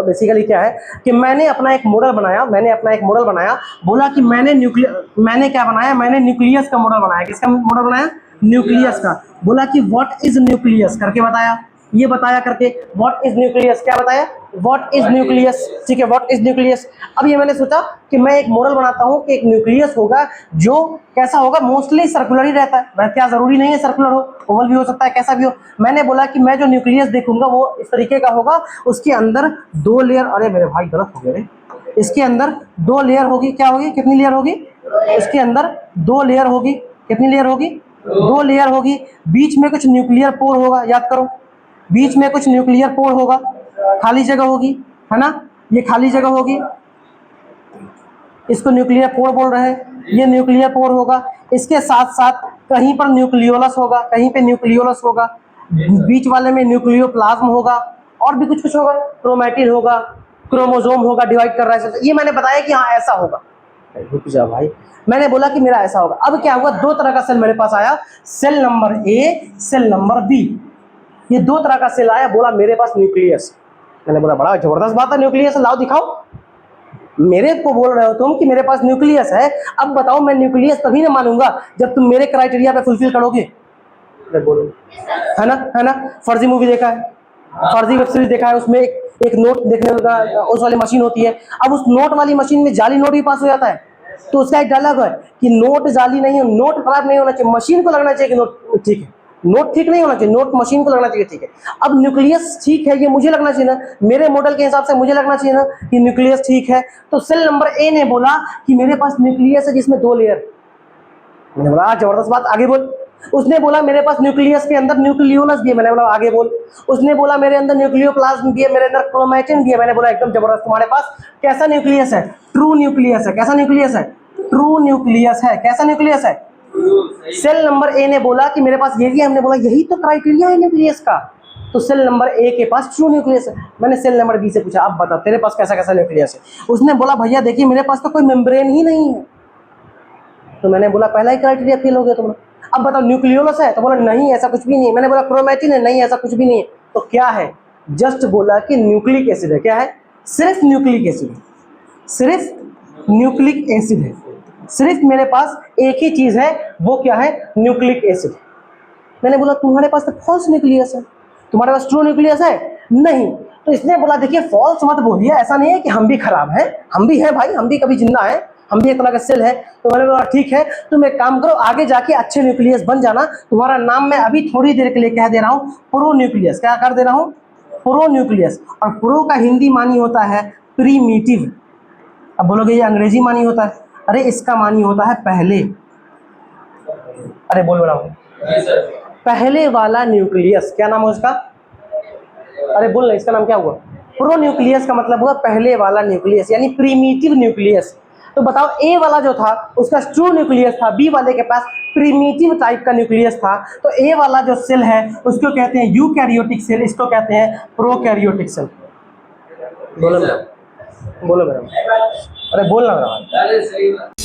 Basically क्या है कि मैंने अपना एक मॉडल बनाया, बोला कि मैंने क्या बनाया, मैंने न्यूक्लियस का मॉडल बनाया। किसका मॉडल बनाया? न्यूक्लियस का। बोला कि व्हाट इज न्यूक्लियस करके बताया, ये बताया करके व्हाट इज न्यूक्लियस, क्या बताया? What is nucleus. ठीक है, व्हाट इज न्यूक्लियस। अब ये मैंने सोचा कि मैं एक मॉडल बनाता हूं कि एक न्यूक्लियस होगा जो कैसा होगा, मोस्टली सर्कुलर ही रहता है। क्या जरूरी नहीं है सर्कुलर हो, ओवल भी हो सकता है, कैसा भी हो। मैंने बोला कि मैं जो न्यूक्लियस देखूंगा वो इस तरीके का होगा, उसके अंदर 2 लेयर, अरे मेरे भाई गलत हो गया रे, इसके अंदर 2 लेयर होगी। क्या होगी? कितनी लेयर होगी? इसके अंदर 2 लेयर होगी। कितनी लेयर होगी? 2 लेयर होगी। बीच में कुछ न्यूक्लियर पोर होगा, याद करो, बीच में कुछ न्यूक्लियर पोर होगा, खाली जगह होगी, है ना, ये खाली जगह होगी, इसको न्यूक्लियर पोर बोल रहे हैं, ये न्यूक्लियर पोर होगा। इसके साथ साथ कहीं पर न्यूक्लियोलस होगा, कहीं पे न्यूक्लियोलस होगा, बीच वाले में न्यूक्लियोप्लाज्म होगा, और भी कुछ होगा, क्रोमैटिन होगा, क्रोमोसोम होगा, डिवाइड कर रहा है। ये मैंने बताया कि हाँ ऐसा होगा। रुक जा भाई, मैंने बोला कि मेरा ऐसा होगा। अब क्या हुआ, 2 तरह का सेल मेरे पास आया, sale number A, sale number B. ये 2 तरह का सेल आया, बोला मेरे पास न्यूक्लियस। मैंने बोला बड़ा जबरदस्त बात है, न्यूक्लियस लाओ दिखाओ। मेरे को बोल रहे हो तुम कि मेरे पास न्यूक्लियस है, अब बताओ मैं न्यूक्लियस तभी ना मानूंगा जब तुम मेरे क्राइटेरिया पे फुलफिल करोगे। बोलो, है ना। फर्जी मूवी देखा है, फर्जी वेब सीरीज देखा है, उसमें एक नोट देखने का उस वाली मशीन होती है। अब उस नोट वाली मशीन में जाली नोट भी पास हो जाता है, तो उसका एक डायलॉग है कि नोट जाली नहीं हो, नोट खराब नहीं होना चाहिए, मशीन को लगना चाहिए कि नोट ठीक है, नोट ठीक नहीं होना चाहिए, नोट मशीन को लगना चाहिए। ठीक है, अब न्यूक्लियस ठीक है, ये मुझे लगना चाहिए ना, मेरे मॉडल के हिसाब से मुझे लगना चाहिए ना कि न्यूक्लियस ठीक है। तो सेल नंबर ए ने बोला कि मेरे पास न्यूक्लियस है जिसमें 2 लेयर। मैंने बोला जबरदस्त बात, आगे बोल। उसने बोला मेरे पास न्यूक्लियस के अंदर न्यूक्लियोलस भी है। मैंने बोला आगे बोल। उसने बोला मेरे अंदर न्यूक्लियोप्लाज्म भी है, मेरे अंदर क्रोमैटिन भी है। मैंने बोला एकदम जबरदस्त, तुम्हारे पास कैसा न्यूक्लियस है? ट्रू न्यूक्लियस है। कैसा न्यूक्लियस है? ट्रू न्यूक्लियस है। कैसा न्यूक्लियस है? सेल नंबर ए ने बोला कि मेरे पास यही है। हमने बोला यही तो क्राइटेरिया है न्यूक्लियस का, तो सेल नंबर ए के पास ट्रू न्यूक्लियस है। मैंने सेल नंबर बी से पूछा अब बता तेरे पास कैसा कैसा न्यूक्लियस है? उसने बोला भैया देखिए मेरे पास तो कोई मेम्ब्रेन ही नहीं है। तो मैंने बोला पहला ही क्राइटेरिया फेल हो गया तुम्हारा। अब बताओ न्यूक्लियोलस है? तो बोला नहीं ऐसा कुछ भी नहीं है। मैंने बोला क्रोमैटिन है? नहीं ऐसा कुछ भी नहीं है। तो क्या है? जस्ट बोला कि न्यूक्लिक एसिड है। क्या है? सिर्फ न्यूक्लिक एसिड है, सिर्फ न्यूक्लिक एसिड है। सिर्फ मेरे पास एक ही चीज है, वो क्या है? Nucleic acid. मैंने बोला तुम्हारे पास तो फॉल्स न्यूक्लियस है, तुम्हारे पास ट्रू न्यूक्लियस है? नहीं। तो इसने बोला देखिए फॉल्स मत बोलिए, ऐसा नहीं है कि हम भी खराब हैं, हम भी हैं भाई, हम भी कभी जिंदा है, हम भी एक तरह का सेल है। तो मैंने बोला ठीक है, तुम एक काम करो आगे जाके अच्छे न्यूक्लियस बन जाना, तुम्हारा नाम मैं अभी थोड़ी देर के लिए कह दे रहा हूँ प्रो न्यूक्लियस। क्या कर दे रहा हूँ? Pro nucleus. और प्रो का हिंदी मानी होता है प्रीमिटिव। अब बोलोगे ये अंग्रेजी मानी होता है, अरे इसका मानी होता है पहले। अरे बोल रहा हूँ पहले वाला न्यूक्लियस। क्या नाम है उसका? अरे बोल ना, इसका नाम क्या हुआ? प्रो न्यूक्लियस का मतलब हुआ पहले वाला न्यूक्लियस, यानी प्रीमिटिव न्यूक्लियस। तो बताओ ए वाला जो था उसका ट्रू न्यूक्लियस था, बी वाले के पास प्रीमिटिव टाइप का न्यूक्लियस था। तो ए वाला जो सेल है उसको कहते हैं यूकैरियोटिक सेल, इसको कहते हैं प्रोकैरियोटिक सेल। बोलो मैडम, बोलो मैडम, अरे बोलना मैडम।